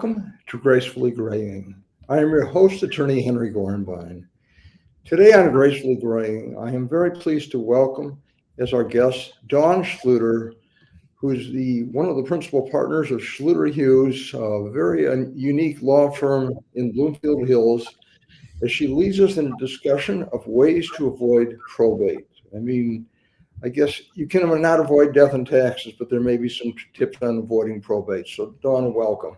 welcome to Gracefully Graying. I am your host, Attorney Henry Gornbein. Today on Gracefully Graying, I am very pleased to welcome as our guest Dawn Schluter, who is one of the principal partners of Schluter Hughes, a very unique law firm in Bloomfield Hills, as she leads us in a discussion of ways to avoid probate. I guess you can not avoid death and taxes, but there may be some tips on avoiding probate. So, Dawn, welcome.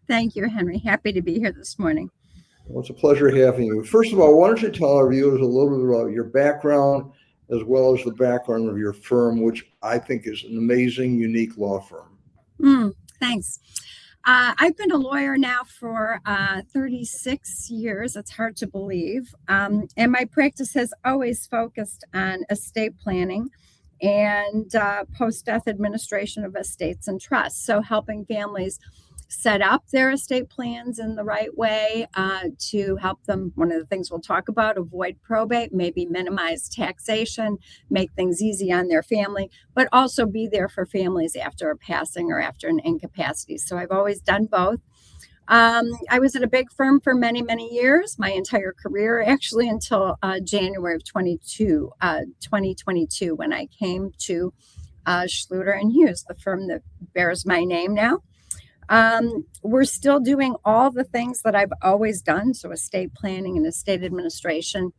Thank you, Henry. Happy to be here this morning. Well, it's a pleasure having you. First of all, why don't you tell our viewers a little bit about your background as well as the background of your firm, which I think is an amazing, unique law firm. Thanks. I've been a lawyer now for 36 years. It's hard to believe. And my practice has always focused on estate planning and post-death administration of estates and trusts. So helping families set up their estate plans in the right way to help them. One of the things we'll talk about, avoid probate, maybe minimize taxation, make things easy on their family, but also be there for families after a passing or after an incapacity. So I've always done both. I was at a big firm for many, many years, my entire career, actually until January of 2022, when I came to Schluter Hughes, the firm that bears my name now. We're still doing all the things that I've always done, so estate planning and estate administration.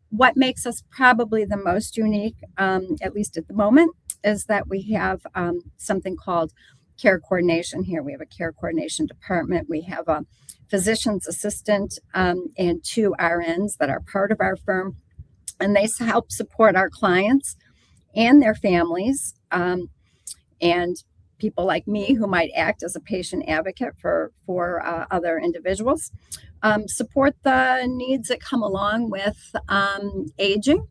What makes us probably the most unique, at least at the moment, is that we have something called care coordination here. We have a care coordination department. We have a physician's assistant and 2 RNs that are part of our firm, and they help support our clients and their families and people like me who might act as a patient advocate for other individuals, support the needs that come along with aging,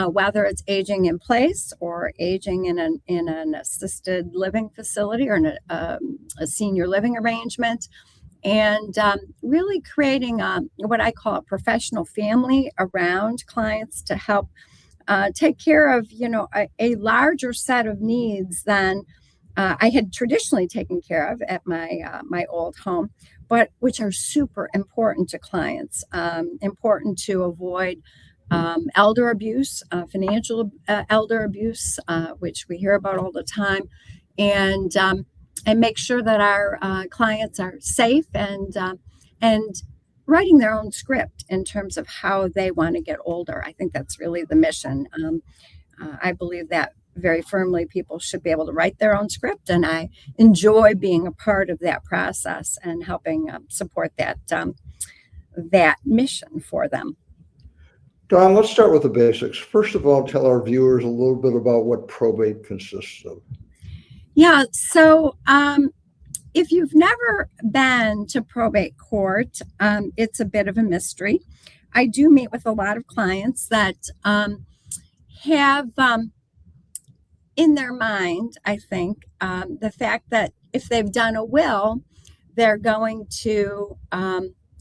whether it's aging in place or aging in an assisted living facility or in a senior living arrangement, and really creating what I call a professional family around clients to help take care of a larger set of needs than I had traditionally taken care of at my old home, but which are super important to clients, important to avoid elder abuse, financial elder abuse, which we hear about all the time, and make sure that our clients are safe and writing their own script in terms of how they want to get older. I think that's really the mission. I believe that very firmly people should be able to write their own script, and I enjoy being a part of that process and helping support that mission for them. Dawn, let's start with the basics. First of all, tell our viewers a little bit about what probate consists of. Yeah, so if you've never been to probate court, it's a bit of a mystery. I do meet with a lot of clients that have in their mind, I think, the fact that if they've done a will, they're going to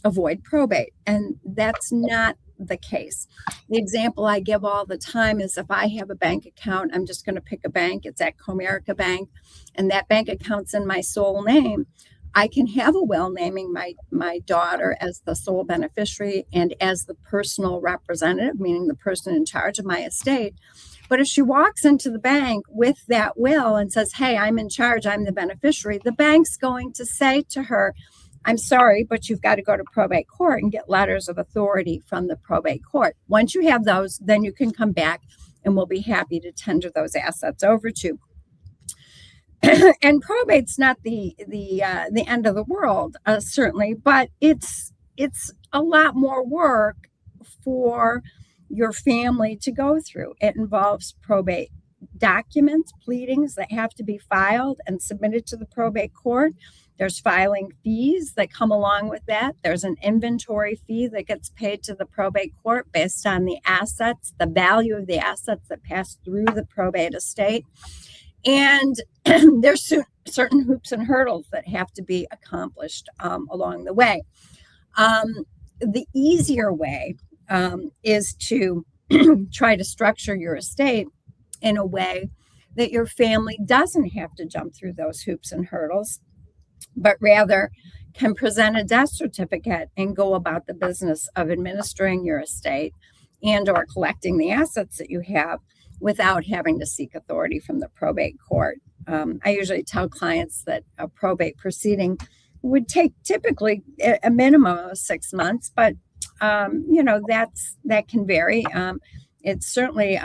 avoid probate. And that's not the case. The example I give all the time is if I have a bank account, I'm just going to pick a bank, it's at Comerica Bank, and that bank account's in my sole name. I can have a will naming my daughter as the sole beneficiary and as the personal representative, meaning the person in charge of my estate. But if she walks into the bank with that will and says, hey, I'm in charge, I'm the beneficiary, the bank's going to say to her, I'm sorry, but you've got to go to probate court and get letters of authority from the probate court. Once you have those, then you can come back and we'll be happy to tender those assets over to you. And probate's not the end of the world, certainly, but it's a lot more work for your family to go through. It involves probate documents, pleadings that have to be filed and submitted to the probate court. There's filing fees that come along with that. There's an inventory fee that gets paid to the probate court based on the assets, the value of the assets that pass through the probate estate. And there's certain hoops and hurdles that have to be accomplished along the way. The easier way is to try to structure your estate in a way that your family doesn't have to jump through those hoops and hurdles. but rather can present a death certificate and go about the business of administering your estate and or collecting the assets that you have without having to seek authority from the probate court. I usually tell clients that a probate proceeding would take typically a minimum of 6 months, but that can vary. It certainly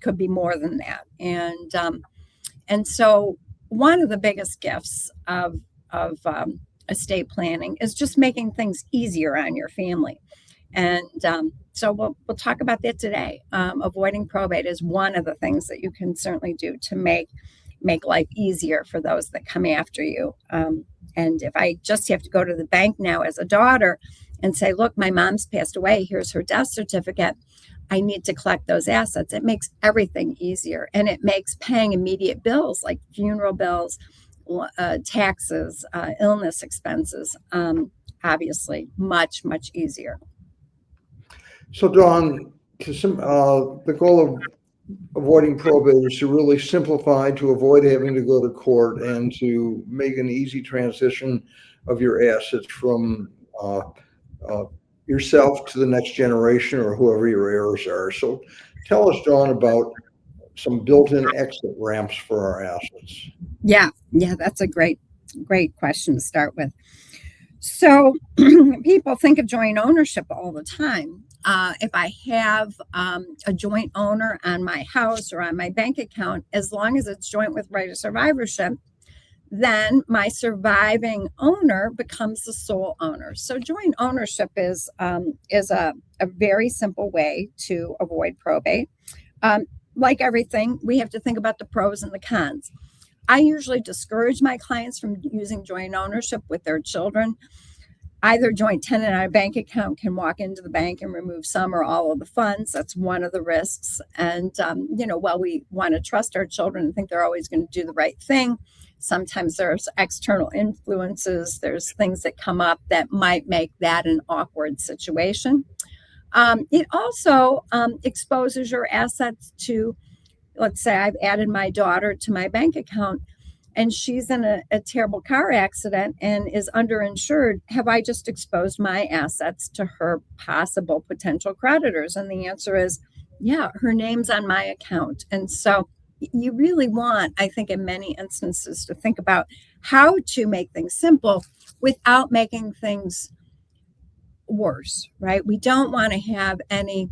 could be more than that, and so one of the biggest gifts of estate planning is just making things easier on your family. And so we'll talk about that today. Avoiding probate is one of the things that you can certainly do to make life easier for those that come after you. And if I just have to go to the bank now as a daughter and say, look, my mom's passed away, here's her death certificate, I need to collect those assets, it makes everything easier. And it makes paying immediate bills like funeral bills, taxes, illness expenses, obviously much, much easier. So, Dawn, the goal of avoiding probate is to really simplify, to avoid having to go to court, and to make an easy transition of your assets from yourself to the next generation or whoever your heirs are. So tell us, Dawn, about some built-in exit ramps for our assets. Yeah, that's a great question to start with. So people think of joint ownership all the time. If I have a joint owner on my house or on my bank account, as long as it's joint with right of survivorship, then my surviving owner becomes the sole owner. So joint ownership is a very simple way to avoid probate. Like everything, we have to think about the pros and the cons. I usually discourage my clients from using joint ownership with their children. Either joint tenant on a bank account can walk into the bank and remove some or all of the funds. That's one of the risks. And, while we want to trust our children and think they're always going to do the right thing, sometimes there's external influences. There's things that come up that might make that an awkward situation. It also exposes your assets to, let's say I've added my daughter to my bank account and she's in a terrible car accident and is underinsured. Have I just exposed my assets to her possible potential creditors? And the answer is, yeah, her name's on my account. And so you really want, I think, in many instances, to think about how to make things simple without making things worse, right? We don't want to have any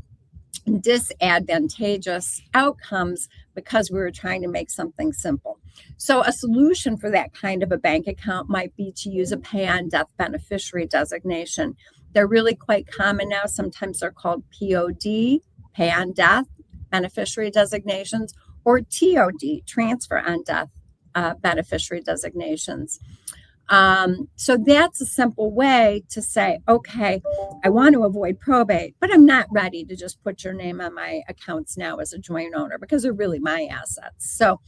disadvantageous outcomes because we were trying to make something simple. So a solution for that kind of a bank account might be to use a pay on death beneficiary designation. They're really quite common now. Sometimes they're called POD, pay on death beneficiary designations, or TOD, transfer on death beneficiary designations. So that's a simple way to say, okay, I want to avoid probate, but I'm not ready to just put your name on my accounts now as a joint owner because they're really my assets. So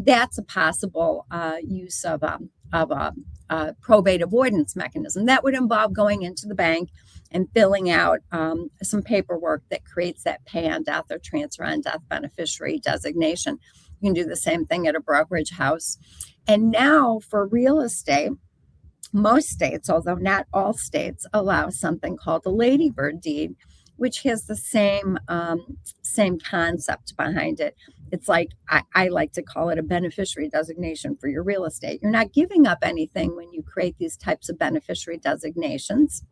that's a possible use of a probate avoidance mechanism. That would involve going into the bank and filling out some paperwork that creates that pay on death or transfer on death beneficiary designation. You can do the same thing at a brokerage house. And now for real estate, most states, although not all states, allow something called a ladybird deed, which has the same concept behind it. It's like, I like to call it a beneficiary designation for your real estate. You're not giving up anything when you create these types of beneficiary designations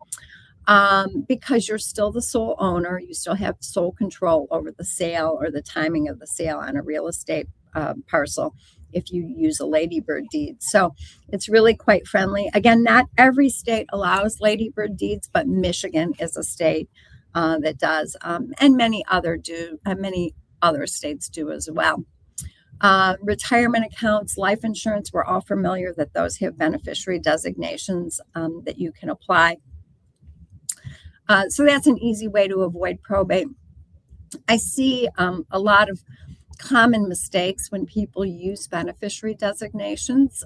because you're still the sole owner. You still have sole control over the sale or the timing of the sale on a real estate parcel if you use a ladybird deed. So it's really quite friendly. Again, not every state allows ladybird deeds, but Michigan is a state that does, and many other states do as well. Retirement accounts, life insurance, we're all familiar that those have beneficiary designations that you can apply. So that's an easy way to avoid probate. I see a lot of common mistakes when people use beneficiary designations.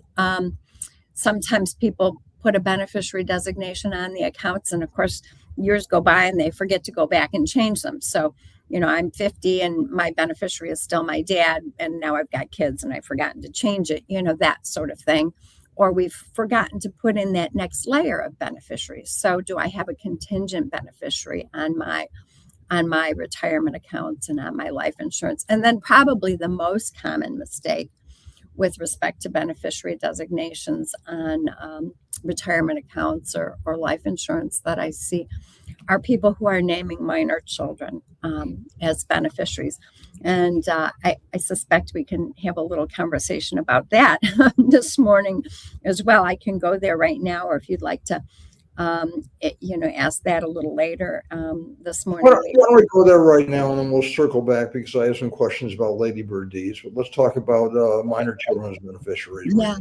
Sometimes people put a beneficiary designation on the accounts, and of course, years go by and they forget to go back and change them. So, I'm 50 and my beneficiary is still my dad, and now I've got kids and I've forgotten to change it, that sort of thing. or we've forgotten to put in that next layer of beneficiaries. So do I have a contingent beneficiary on my retirement accounts and on my life insurance? And then probably the most common mistake with respect to beneficiary designations on retirement accounts or life insurance that I see are people who are naming minor children as beneficiaries. And I suspect we can have a little conversation about that this morning as well. I can go there right now, or if you'd like to ask that a little later this morning. Why don't we go there right now, and then we'll circle back because I have some questions about ladybird deeds. But let's talk about minor children as beneficiaries. Yeah.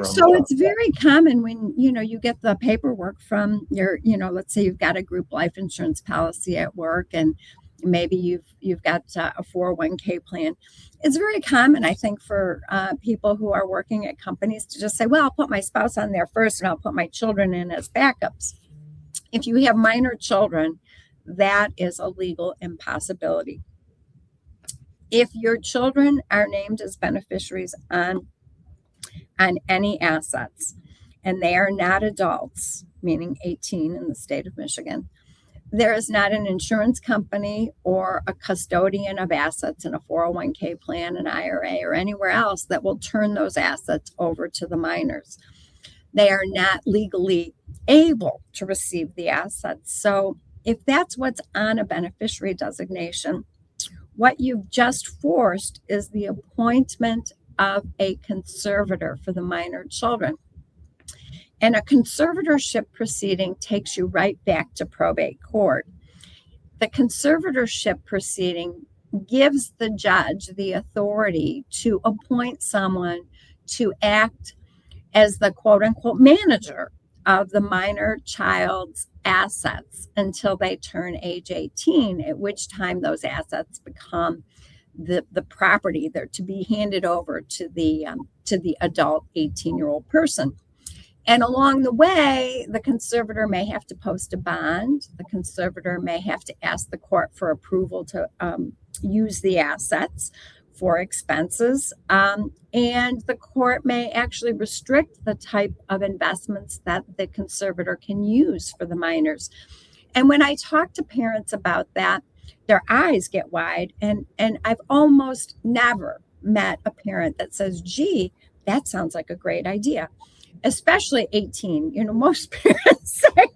So it's very common when you get the paperwork from your, let's say you've got a group life insurance policy at work, and maybe you've got a 401k plan. It's very common, I think, for people who are working at companies to just say, well, I'll put my spouse on there first and I'll put my children in as backups. If you have minor children, that is a legal impossibility. If your children are named as beneficiaries on any assets and they are not adults, meaning 18 in the state of Michigan, there is not an insurance company or a custodian of assets in a 401k plan, an IRA, or anywhere else that will turn those assets over to the minors. They are not legally able to receive the assets. So if that's what's on a beneficiary designation, what you've just forced is the appointment of a conservator for the minor children. And a conservatorship proceeding takes you right back to probate court. The conservatorship proceeding gives the judge the authority to appoint someone to act as the quote unquote manager of the minor child's assets until they turn age 18, at which time those assets become the property. They're to be handed over to the adult 18-year-old person. And along the way, the conservator may have to post a bond. The conservator may have to ask the court for approval to use the assets for expenses. And the court may actually restrict the type of investments that the conservator can use for the minors. And when I talk to parents about that, their eyes get wide. And I've almost never met a parent that says, gee, that sounds like a great idea. Especially 18. Most parents say,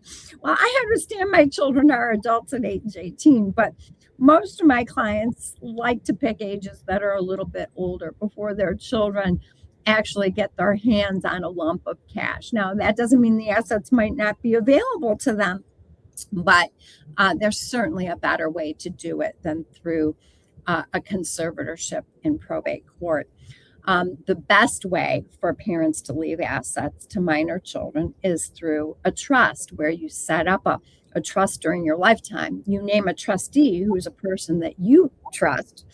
well, I understand my children are adults at age 18, but most of my clients like to pick ages that are a little bit older before their children actually get their hands on a lump of cash. Now, that doesn't mean the assets might not be available to them, but there's certainly a better way to do it than through a conservatorship in probate court. The best way for parents to leave assets to minor children is through a trust, where you set up a trust during your lifetime. You name a trustee, who is a person that you trust,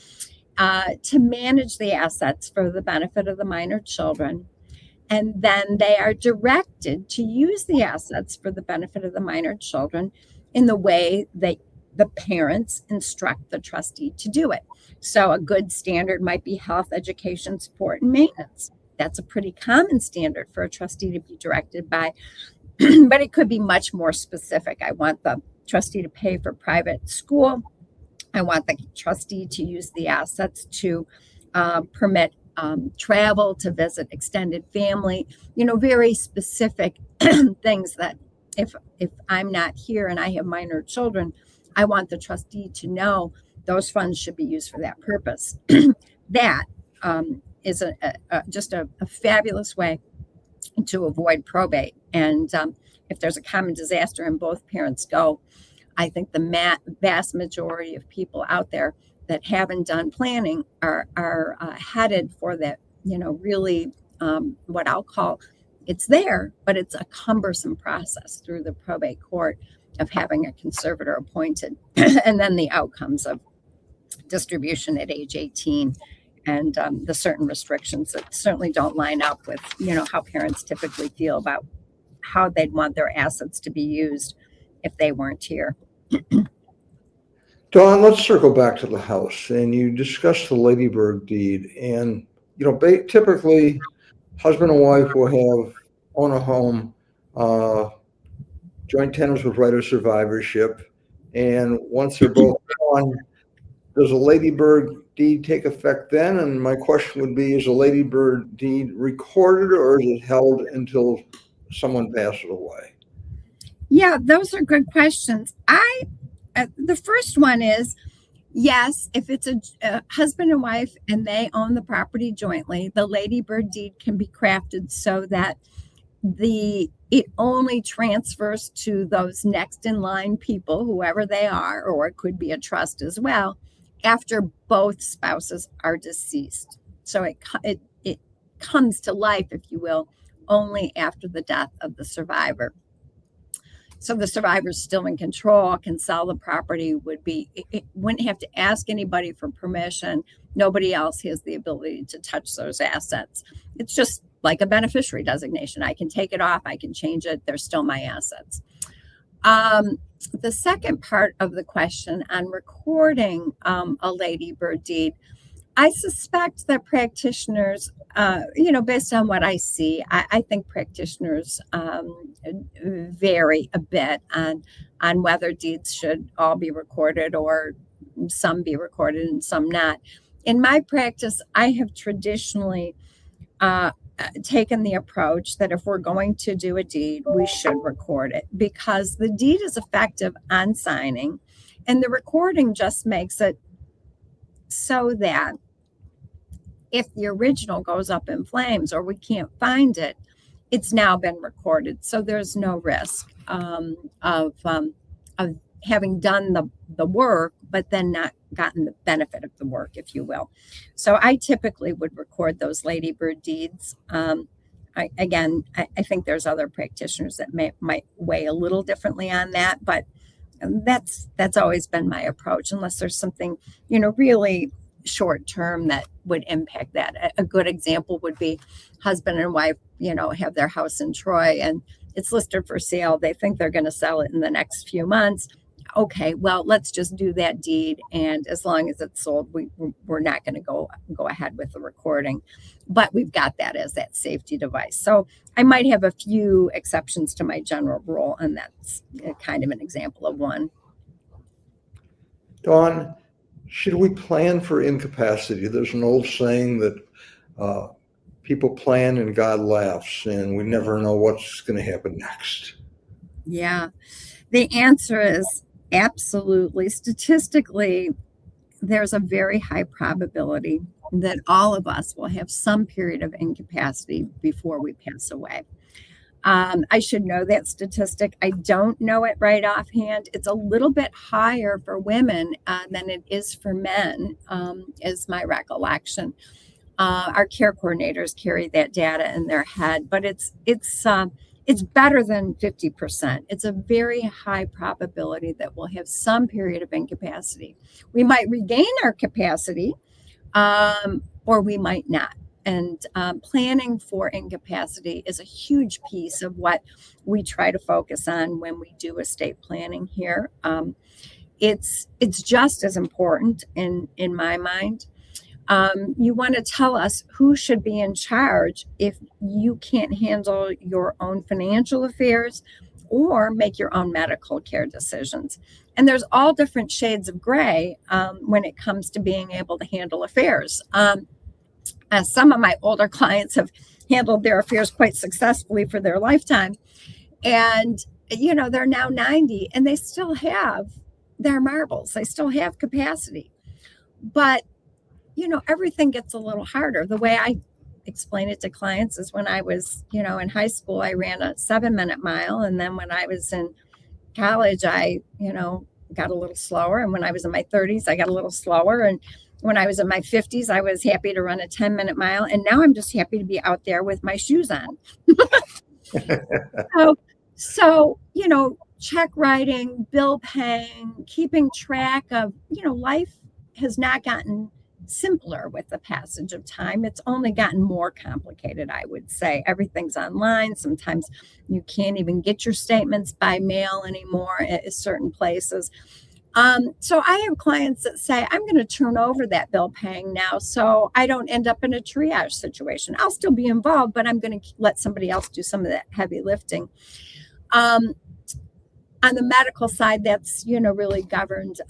to manage the assets for the benefit of the minor children. And then they are directed to use the assets for the benefit of the minor children in the way that the parents instruct the trustee to do it. So a good standard might be health, education, support, and maintenance. That's a pretty common standard for a trustee to be directed by, but it could be much more specific. I want the trustee to pay for private school. I want the trustee to use the assets to permit travel, to visit extended family, very specific things that if I'm not here and I have minor children, I want the trustee to know those funds should be used for that purpose. That is just a fabulous way to avoid probate. And if there's a common disaster and both parents go, I think the vast majority of people out there that haven't done planning are headed for that, really what I'll call, it's there, but it's a cumbersome process through the probate court of having a conservator appointed, and then the outcomes of distribution at age 18 and the certain restrictions that certainly don't line up with, how parents typically feel about how they'd want their assets to be used if they weren't here. Dawn, let's circle back to the house. And you discussed the ladybird deed. And, typically husband and wife will have own a home, joint tenants with right of survivorship, and once they're both gone, does a ladybird deed take effect then? And my question would be, is a ladybird deed recorded or is it held until someone passes away? Yeah, those are good questions. The first one is, yes, if it's a husband and wife and they own the property jointly, the ladybird deed can be crafted so that it only transfers to those next in line people, whoever they are, or it could be a trust as well, after both spouses are deceased. So it comes to life, if you will, only after the death of the survivor. So the survivor's still in control, can sell the property, it wouldn't have to ask anybody for permission. Nobody else has the ability to touch those assets. It's just like a beneficiary designation. I can take it off, I can change it, they're still my assets. The second part of the question on recording a ladybird deed, I suspect that practitioners, based on what I see, I think practitioners vary a bit on whether deeds should all be recorded or some be recorded and some not. In my practice, I have traditionally taken the approach that if we're going to do a deed, we should record it because the deed is effective on signing, and the recording just makes it so that if the original goes up in flames or we can't find it, it's now been recorded. So there's no risk of having done the work, but then not gotten the benefit of the work, if you will. So I typically would record those ladybird deeds. I think there's other practitioners that might weigh a little differently on that, but that's always been my approach, unless there's something, really short term that would impact that. A good example would be husband and wife, have their house in Troy and it's listed for sale. They think they're going to sell it in the next few months. Okay, well, let's just do that deed. And as long as it's sold, we're not going to go ahead with the recording. But we've got that as that safety device. So I might have a few exceptions to my general rule, and that's kind of an example of one. Dawn, should we plan for incapacity? There's an old saying that people plan and God laughs, and we never know what's going to happen next. Yeah, the answer is absolutely. Statistically, there's a very high probability that all of us will have some period of incapacity before we pass away. I should know that statistic. I don't know it right offhand. It's a little bit higher for women than it is for men, is my recollection. Our care coordinators carry that data in their head, but it's better than 50%. It's a very high probability that we'll have some period of incapacity. We might regain our capacity, or we might not. And planning for incapacity is a huge piece of what we try to focus on when we do estate planning here. It's just as important in my mind. You want to tell us who should be in charge if you can't handle your own financial affairs or make your own medical care decisions. And there's all different shades of gray when it comes to being able to handle affairs. Some of my older clients have handled their affairs quite successfully for their lifetime. And, they're now 90 and they still have their marbles. They still have capacity. But, everything gets a little harder. The way I explain it to clients is when I was, in high school, I ran a 7-minute mile. And then when I was in college, I, got a little slower. And when I was in my 30s, I got a little slower. And when I was in my 50s, I was happy to run a 10-minute mile. And now I'm just happy to be out there with my shoes on. So, check writing, bill paying, keeping track of, life has not gotten simpler with the passage of time. It's only gotten more complicated, I would say. Everything's online. Sometimes you can't even get your statements by mail anymore at certain places. So I have clients that say, I'm going to turn over that bill paying now so I don't end up in a triage situation. I'll still be involved, but I'm going to let somebody else do some of that heavy lifting. On the medical side, that's, really governed.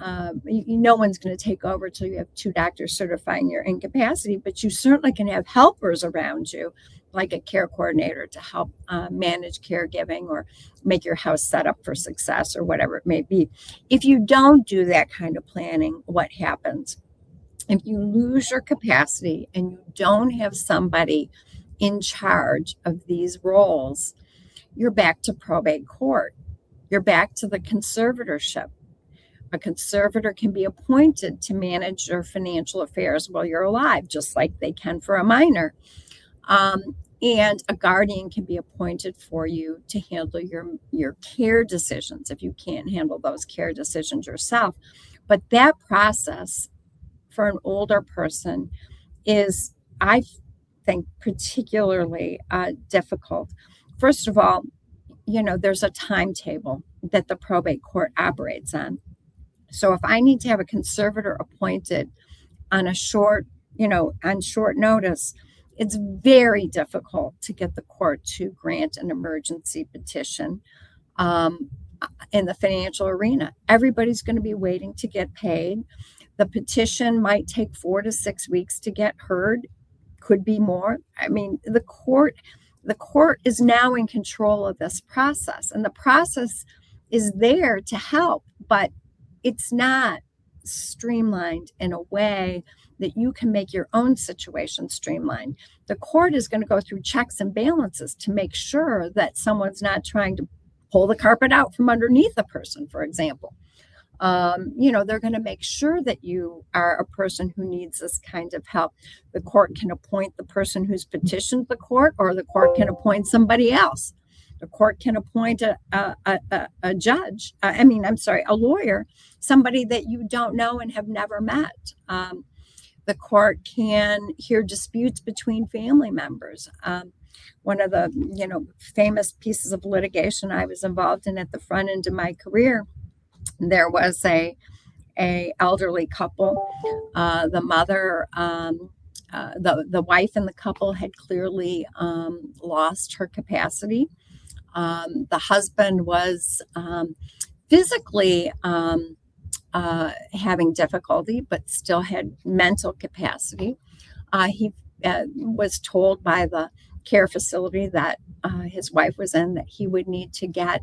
No one's going to take over till you have 2 doctors certifying your incapacity, but you certainly can have helpers around you, like a care coordinator, to help manage caregiving or make your house set up for success or whatever it may be. If you don't do that kind of planning, what happens? If you lose your capacity and you don't have somebody in charge of these roles, you're back to probate court. You're back to the conservatorship. A conservator can be appointed to manage your financial affairs while you're alive, just like they can for a minor. And a guardian can be appointed for you to handle your care decisions if you can't handle those care decisions yourself. But that process for an older person is, I think, particularly difficult. First of all, there's a timetable that the probate court operates on. So if I need to have a conservator appointed on short notice, it's very difficult to get the court to grant an emergency petition in the financial arena. Everybody's going to be waiting to get paid. The petition might take 4 to 6 weeks to get heard, could be more. I mean, the court is now in control of this process, and the process is there to help, but it's not streamlined in a way that you can make your own situation streamlined. The court is going to go through checks and balances to make sure that someone's not trying to pull the carpet out from underneath a person, for example. They're going to make sure that you are a person who needs this kind of help. The court can appoint the person who's petitioned the court, or the court can appoint somebody else. The court can appoint a lawyer, somebody that you don't know and have never met. The court can hear disputes between family members. One of the, famous pieces of litigation I was involved in at the front end of my career, there was a elderly couple. The mother, the wife in the couple had clearly lost her capacity. The husband was physically having difficulty, but still had mental capacity. He was told by the care facility that his wife was in that he would need to get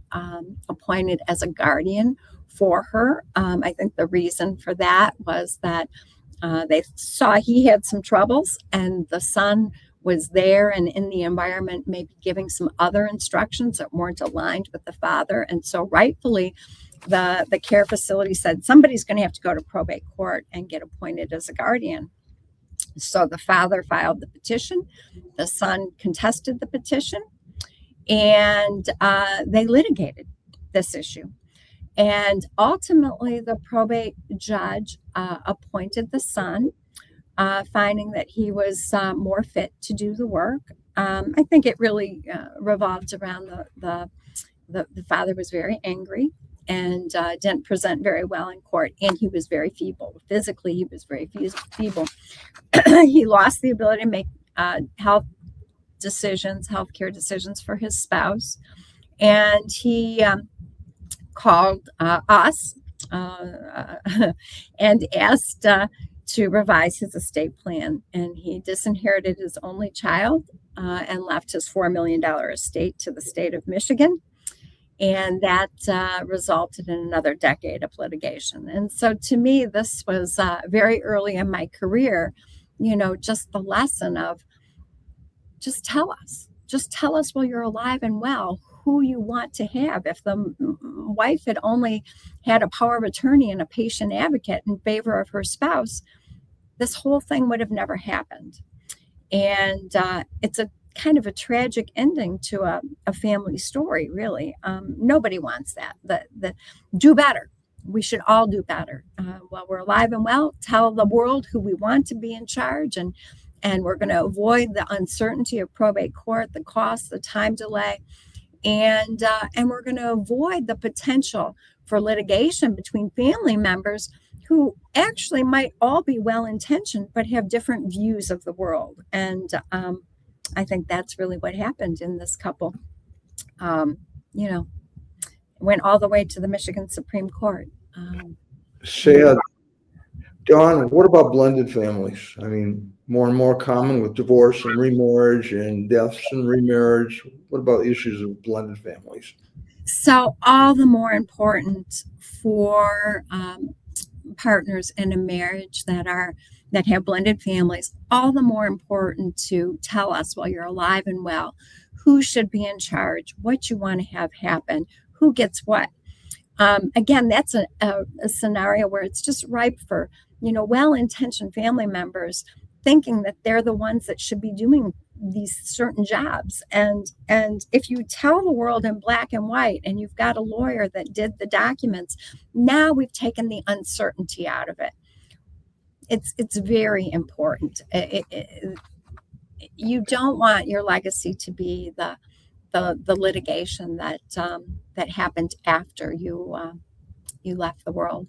appointed as a guardian for her. I think the reason for that was that they saw he had some troubles, and the son was there and in the environment, maybe giving some other instructions that weren't aligned with the father. And so rightfully, the care facility said somebody's going to have to go to probate court and get appointed as a guardian. So the father filed the petition, the son contested the petition, and they litigated this issue. And ultimately, the probate judge appointed the son, finding that he was more fit to do the work. I think it really revolved around the father was very angry and didn't present very well in court, and he was very feeble. Physically, he was very feeble. He lost the ability to make healthcare decisions for his spouse, and he called us and asked to revise his estate plan. And he disinherited his only child and left his $4 million estate to the state of Michigan. And that resulted in another decade of litigation. And so to me, this was very early in my career, just the lesson of just tell us while you're alive and well who you want to have. If the wife had only had a power of attorney and a patient advocate in favor of her spouse, this whole thing would have never happened. And it's a kind of a tragic ending to a family story, really. Nobody wants that. The do better. We should all do better. While we're alive and well, tell the world who we want to be in charge, and we're going to avoid the uncertainty of probate court, the cost, the time delay, and we're going to avoid the potential for litigation between family members who actually might all be well-intentioned but have different views of the world. And I think that's really what happened in this couple. You know, went all the way to the Michigan Supreme Court. Sad. Don, what about blended families? I mean, more and more common with divorce and remarriage and deaths and remarriage. What about issues of blended families? So all the more important for partners in a marriage that have blended families, all the more important to tell us while you're alive and well who should be in charge, what you want to have happen, who gets what. Again, that's a scenario where it's just ripe for, well-intentioned family members thinking that they're the ones that should be doing these certain jobs. And if you tell the world in black and white and you've got a lawyer that did the documents, now we've taken the uncertainty out of it. It's very important. You don't want your legacy to be the litigation that happened after you left the world.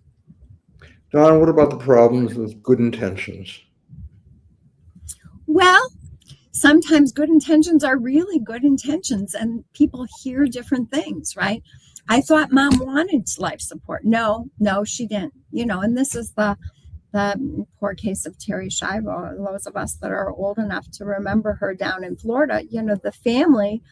Don, what about the problems with good intentions? Well, sometimes good intentions are really good intentions, and people hear different things, right? I thought Mom wanted life support. No, she didn't. And this is the poor case of Terry Schiavo. Those of us that are old enough to remember her down in Florida, the family,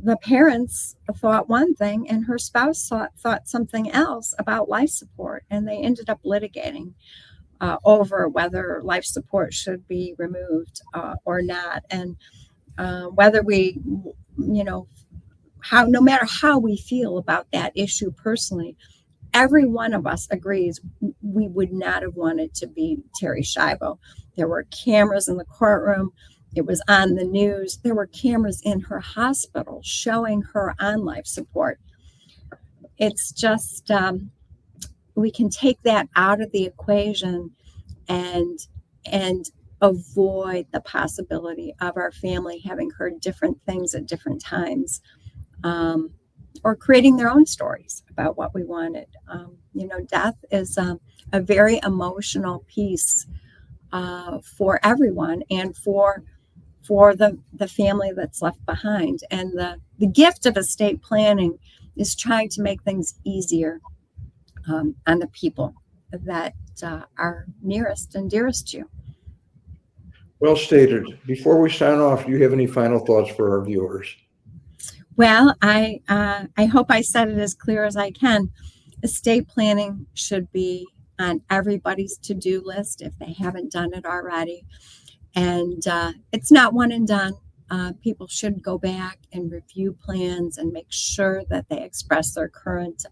the parents thought one thing and her spouse thought something else about life support, and they ended up litigating over whether life support should be removed or not, and whether we, no matter how we feel about that issue personally, every one of us agrees we would not have wanted to be Terry Schiavo. There were cameras in the courtroom. It was on the news. There were cameras in her hospital showing her on life support. It's just, we can take that out of the equation and avoid the possibility of our family having heard different things at different times, or creating their own stories about what we wanted. Death is a very emotional piece for everyone, and for the family that's left behind. And the gift of estate planning is trying to make things easier on the people that are nearest and dearest to you. Well stated. Before we sign off, do you have any final thoughts for our viewers? Well, I hope I said it as clear as I can. Estate planning should be on everybody's to-do list if they haven't done it already. And it's not one and done. People should go back and review plans and make sure that they express their current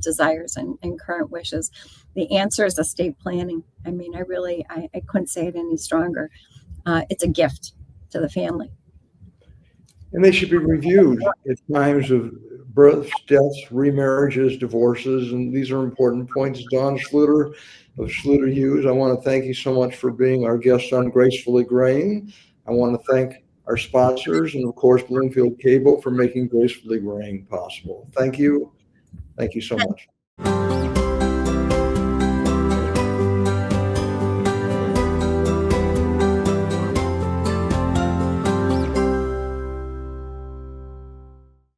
desires and current wishes. The answer is estate planning. I mean, I couldn't say it any stronger. It's a gift to the family. And they should be reviewed at times of births, deaths, remarriages, divorces, and these are important points. Don Schluter of Schluter Hughes, I want to thank you so much for being our guest on Gracefully Graying. I want to thank our sponsors and, of course, Bloomfield Cable for making Gracefully Graying possible. Thank you. Thank you so much.